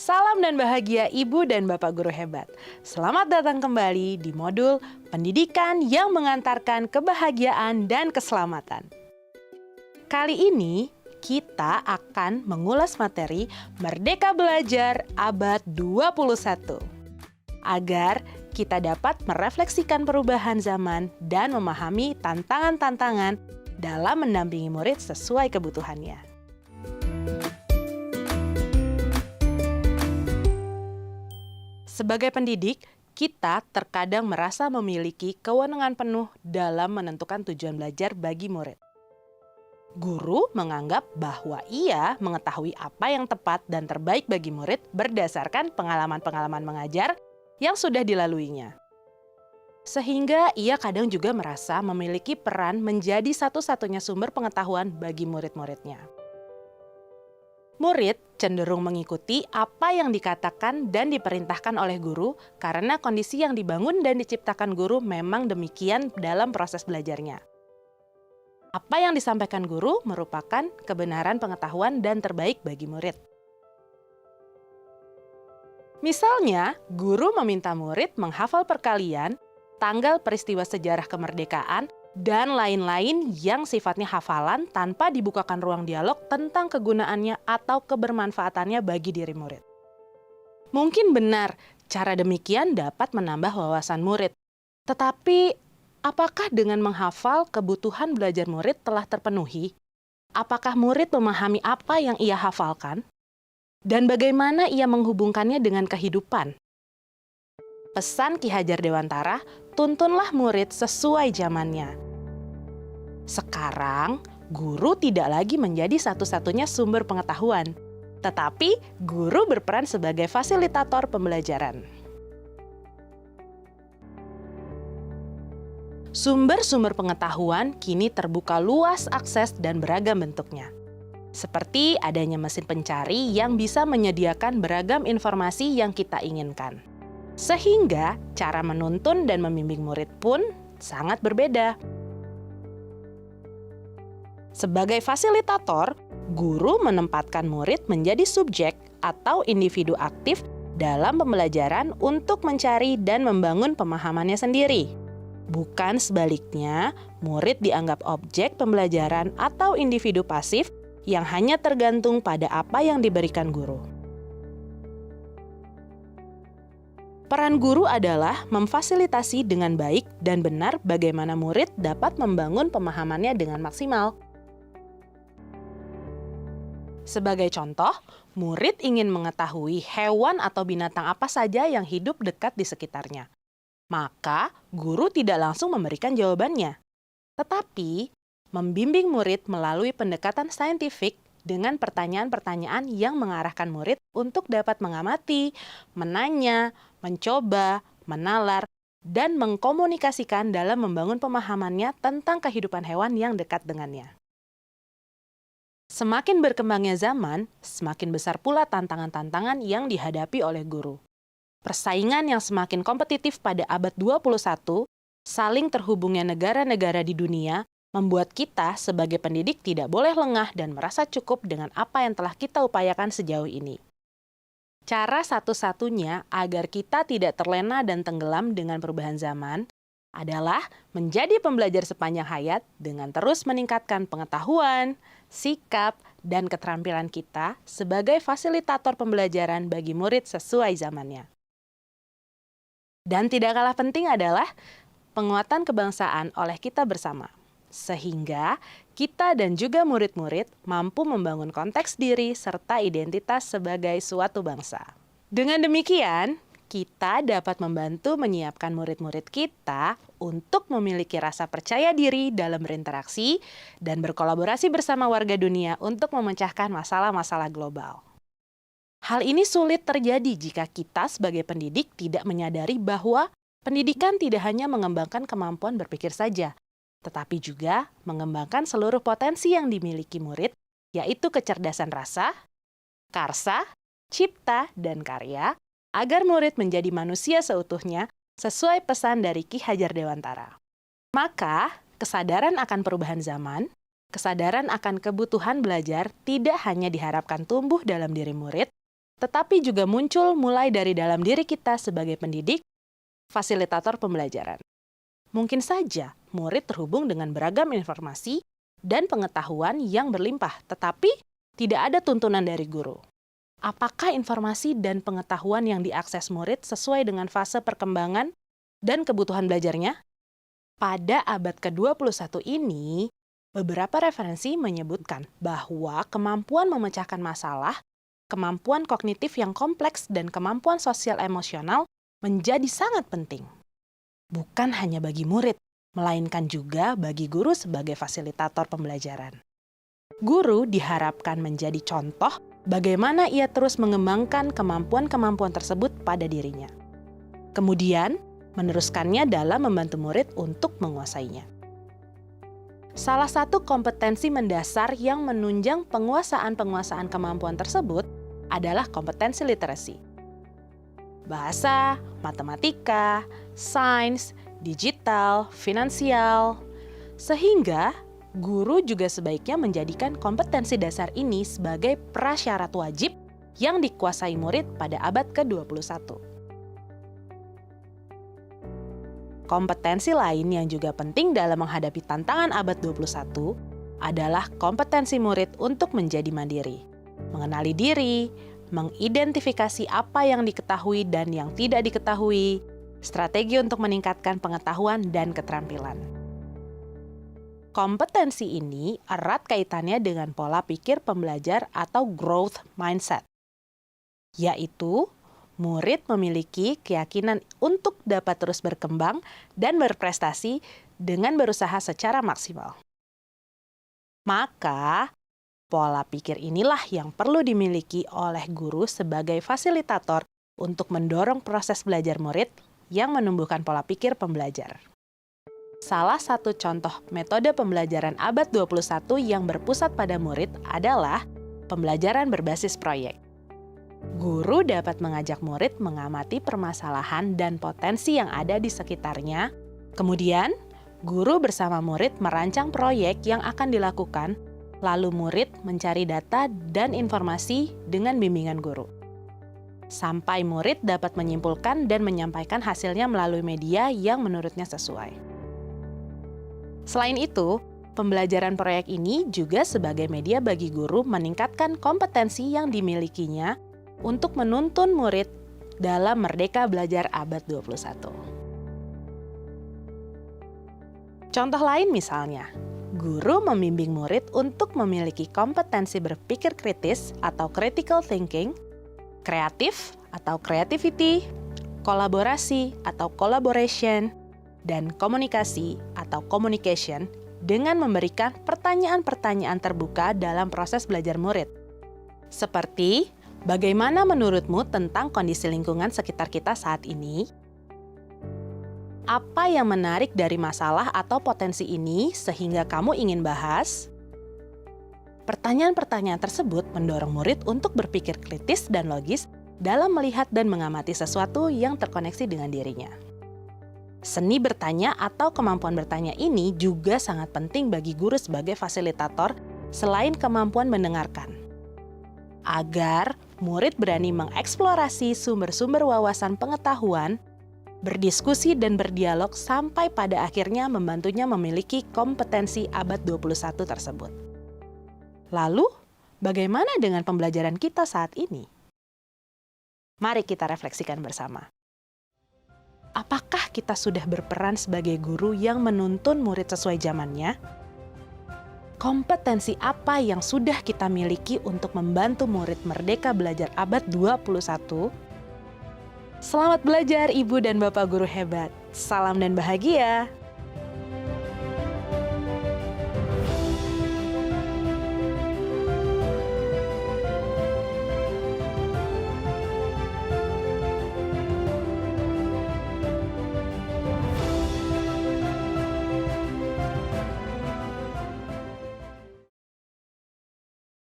Salam dan bahagia Ibu dan Bapak Guru hebat. Selamat datang kembali di modul Pendidikan yang mengantarkan kebahagiaan dan keselamatan. Kali ini kita akan mengulas materi Merdeka Belajar Abad 21. Agar kita dapat merefleksikan perubahan zaman dan memahami tantangan-tantangan dalam mendampingi murid sesuai kebutuhannya. Sebagai pendidik, kita terkadang merasa memiliki kewenangan penuh dalam menentukan tujuan belajar bagi murid. Guru menganggap bahwa ia mengetahui apa yang tepat dan terbaik bagi murid berdasarkan pengalaman-pengalaman mengajar yang sudah dilaluinya. Sehingga ia kadang juga merasa memiliki peran menjadi satu-satunya sumber pengetahuan bagi murid-muridnya. Murid cenderung mengikuti apa yang dikatakan dan diperintahkan oleh guru karena kondisi yang dibangun dan diciptakan guru memang demikian dalam proses belajarnya. Apa yang disampaikan guru merupakan kebenaran pengetahuan dan terbaik bagi murid. Misalnya, guru meminta murid menghafal perkalian, tanggal peristiwa sejarah kemerdekaan, dan lain-lain yang sifatnya hafalan tanpa dibukakan ruang dialog tentang kegunaannya atau kebermanfaatannya bagi diri murid. Mungkin benar, cara demikian dapat menambah wawasan murid. Tetapi, apakah dengan menghafal kebutuhan belajar murid telah terpenuhi? Apakah murid memahami apa yang ia hafalkan? Dan bagaimana ia menghubungkannya dengan kehidupan? Pesan Ki Hajar Dewantara, tuntunlah murid sesuai zamannya. Sekarang, guru tidak lagi menjadi satu-satunya sumber pengetahuan, tetapi guru berperan sebagai fasilitator pembelajaran. Sumber-sumber pengetahuan kini terbuka luas akses dan beragam bentuknya. Seperti adanya mesin pencari yang bisa menyediakan beragam informasi yang kita inginkan. Sehingga cara menuntun dan membimbing murid pun sangat berbeda. Sebagai fasilitator, guru menempatkan murid menjadi subjek atau individu aktif dalam pembelajaran untuk mencari dan membangun pemahamannya sendiri. Bukan sebaliknya, murid dianggap objek pembelajaran atau individu pasif yang hanya tergantung pada apa yang diberikan guru. Peran guru adalah memfasilitasi dengan baik dan benar bagaimana murid dapat membangun pemahamannya dengan maksimal. Sebagai contoh, murid ingin mengetahui hewan atau binatang apa saja yang hidup dekat di sekitarnya. Maka, guru tidak langsung memberikan jawabannya. Tetapi, membimbing murid melalui pendekatan saintifik dengan pertanyaan-pertanyaan yang mengarahkan murid untuk dapat mengamati, menanya, mencoba, menalar, dan mengkomunikasikan dalam membangun pemahamannya tentang kehidupan hewan yang dekat dengannya. Semakin berkembangnya zaman, semakin besar pula tantangan-tantangan yang dihadapi oleh guru. Persaingan yang semakin kompetitif pada abad 21, saling terhubungnya negara-negara di dunia, membuat kita sebagai pendidik tidak boleh lengah dan merasa cukup dengan apa yang telah kita upayakan sejauh ini. Cara satu-satunya agar kita tidak terlena dan tenggelam dengan perubahan zaman adalah menjadi pembelajar sepanjang hayat dengan terus meningkatkan pengetahuan, sikap, dan keterampilan kita sebagai fasilitator pembelajaran bagi murid sesuai zamannya. Dan tidak kalah penting adalah penguatan kebangsaan oleh kita bersama. Sehingga kita dan juga murid-murid mampu membangun konteks diri serta identitas sebagai suatu bangsa. Dengan demikian, kita dapat membantu menyiapkan murid-murid kita untuk memiliki rasa percaya diri dalam berinteraksi dan berkolaborasi bersama warga dunia untuk memecahkan masalah-masalah global. Hal ini sulit terjadi jika kita sebagai pendidik tidak menyadari bahwa pendidikan tidak hanya mengembangkan kemampuan berpikir saja, tetapi juga mengembangkan seluruh potensi yang dimiliki murid, yaitu kecerdasan rasa, karsa, cipta, dan karya, agar murid menjadi manusia seutuhnya sesuai pesan dari Ki Hajar Dewantara. Maka, kesadaran akan perubahan zaman, kesadaran akan kebutuhan belajar tidak hanya diharapkan tumbuh dalam diri murid, tetapi juga muncul mulai dari dalam diri kita sebagai pendidik, fasilitator pembelajaran. Mungkin saja murid terhubung dengan beragam informasi dan pengetahuan yang berlimpah, tetapi tidak ada tuntunan dari guru. Apakah informasi dan pengetahuan yang diakses murid sesuai dengan fase perkembangan dan kebutuhan belajarnya? Pada abad ke-21 ini, beberapa referensi menyebutkan bahwa kemampuan memecahkan masalah, kemampuan kognitif yang kompleks, dan kemampuan sosial emosional menjadi sangat penting. Bukan hanya bagi murid, melainkan juga bagi guru sebagai fasilitator pembelajaran. Guru diharapkan menjadi contoh bagaimana ia terus mengembangkan kemampuan-kemampuan tersebut pada dirinya. Kemudian, meneruskannya dalam membantu murid untuk menguasainya. Salah satu kompetensi mendasar yang menunjang penguasaan kemampuan tersebut adalah kompetensi literasi. Bahasa, matematika, sains, digital, finansial, sehingga guru juga sebaiknya menjadikan kompetensi dasar ini sebagai prasyarat wajib yang dikuasai murid pada abad ke-21. Kompetensi lain yang juga penting dalam menghadapi tantangan abad 21 adalah kompetensi murid untuk menjadi mandiri, mengenali diri, mengidentifikasi apa yang diketahui dan yang tidak diketahui, strategi untuk meningkatkan pengetahuan dan keterampilan. Kompetensi ini erat kaitannya dengan pola pikir pembelajar atau growth mindset, yaitu murid memiliki keyakinan untuk dapat terus berkembang dan berprestasi dengan berusaha secara maksimal. Maka, pola pikir inilah yang perlu dimiliki oleh guru sebagai fasilitator untuk mendorong proses belajar murid yang menumbuhkan pola pikir pembelajar. Salah satu contoh metode pembelajaran abad 21 yang berpusat pada murid adalah pembelajaran berbasis proyek. Guru dapat mengajak murid mengamati permasalahan dan potensi yang ada di sekitarnya. Kemudian, guru bersama murid merancang proyek yang akan dilakukan, lalu murid mencari data dan informasi dengan bimbingan guru. Sampai murid dapat menyimpulkan dan menyampaikan hasilnya melalui media yang menurutnya sesuai. Selain itu, pembelajaran proyek ini juga sebagai media bagi guru meningkatkan kompetensi yang dimilikinya untuk menuntun murid dalam merdeka belajar abad 21. Contoh lain misalnya, guru membimbing murid untuk memiliki kompetensi berpikir kritis atau critical thinking, kreatif atau creativity, kolaborasi atau collaboration, dan komunikasi atau communication dengan memberikan pertanyaan-pertanyaan terbuka dalam proses belajar murid. Seperti, bagaimana menurutmu tentang kondisi lingkungan sekitar kita saat ini? Apa yang menarik dari masalah atau potensi ini sehingga kamu ingin bahas? Pertanyaan-pertanyaan tersebut mendorong murid untuk berpikir kritis dan logis dalam melihat dan mengamati sesuatu yang terkoneksi dengan dirinya. Seni bertanya atau kemampuan bertanya ini juga sangat penting bagi guru sebagai fasilitator selain kemampuan mendengarkan. Agar murid berani mengeksplorasi sumber-sumber wawasan pengetahuan, berdiskusi dan berdialog sampai pada akhirnya membantunya memiliki kompetensi abad 21 tersebut. Lalu, bagaimana dengan pembelajaran kita saat ini? Mari kita refleksikan bersama. Apakah kita sudah berperan sebagai guru yang menuntun murid sesuai zamannya? Kompetensi apa yang sudah kita miliki untuk membantu murid merdeka belajar abad 21? Selamat belajar Ibu dan Bapak guru hebat. Salam dan bahagia.